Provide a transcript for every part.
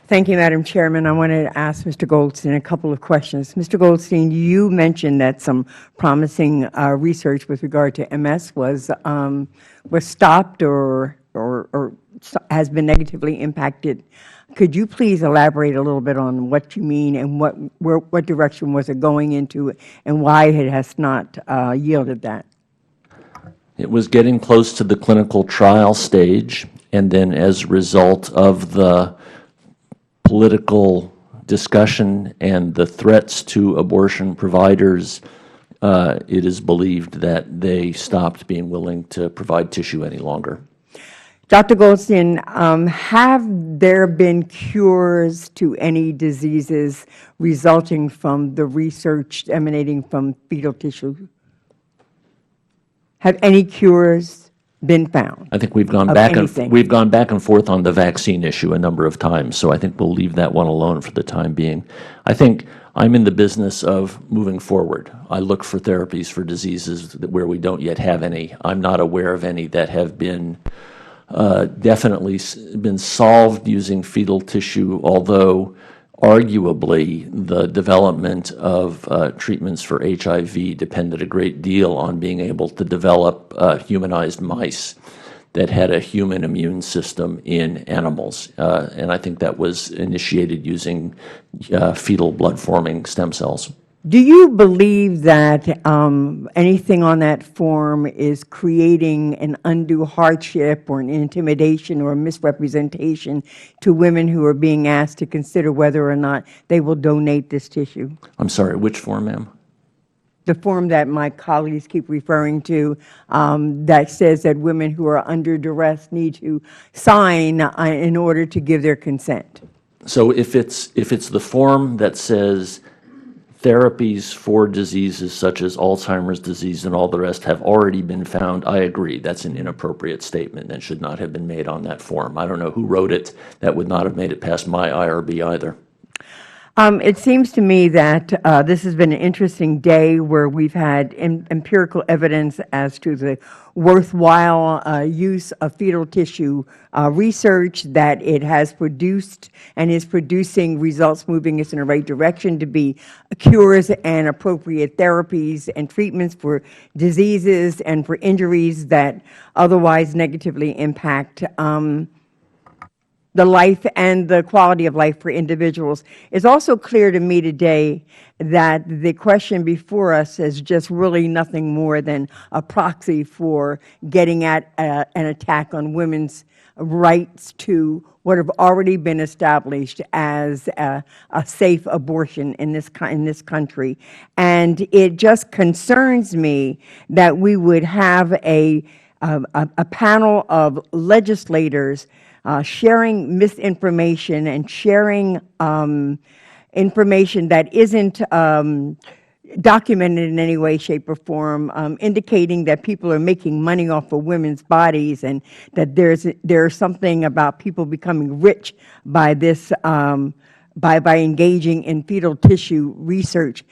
Thank you, Madam Chairman. I wanted to ask Mr. Goldstein a couple of questions. Mr. Goldstein, you mentioned that some promising research with regard to MS was stopped or has been negatively impacted. Could you please elaborate a little bit on what you mean and what direction was it going into and why it has not yielded that? It was getting close to the clinical trial stage, and then as a result of the political discussion and the threats to abortion providers, it is believed that they stopped being willing to provide tissue any longer. Dr. Goldstein, have there been cures to any diseases resulting from the research emanating from fetal tissue? Have any cures been found? I think we've gone back and forth on the vaccine issue a number of times, so I think we'll leave that one alone for the time being. I think I'm in the business of moving forward. I look for therapies for diseases where we don't yet have any. I'm not aware of any that have been definitely been solved using fetal tissue, although arguably the development of treatments for HIV depended a great deal on being able to develop humanized mice that had a human immune system in animals. And I think that was initiated using fetal blood-forming stem cells. Do you believe that anything on that form is creating an undue hardship or an intimidation or a misrepresentation to women who are being asked to consider whether or not they will donate this tissue? I'm sorry, which form, ma'am? The form that my colleagues keep referring to that says that women who are under duress need to sign in order to give their consent. So if it's the form that says therapies for diseases such as Alzheimer's disease and all the rest have already been found, I agree. That's an inappropriate statement and should not have been made on that form. I don't know who wrote it. That would not have made it past my IRB either. It seems to me that this has been an interesting day where we've had empirical evidence as to the worthwhile use of fetal tissue research, that it has produced and is producing results moving us in the right direction to be cures and appropriate therapies and treatments for diseases and for injuries that otherwise negatively impact the life and the quality of life for individuals. It's also clear to me today that the question before us is just really nothing more than a proxy for getting at an attack on women's rights to what have already been established as a safe abortion in this country. And it just concerns me that we would have a panel of legislators sharing misinformation and sharing information that isn't documented in any way, shape, or form, indicating that people are making money off of women's bodies and that there's something about people becoming rich by this, by engaging in fetal tissue research,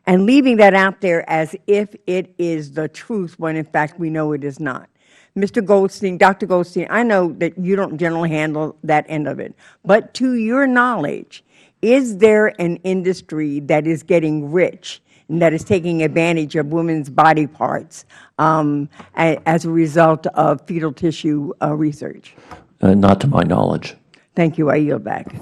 and leaving that out there as if it is the truth when in fact we know it is not. Mr. Goldstein, Dr. Goldstein, I know that you don't generally handle that end of it, but to your knowledge, is there an industry that is getting rich and that is taking advantage of women's body parts as a result of fetal tissue research? Not to my knowledge. Thank you. I yield back.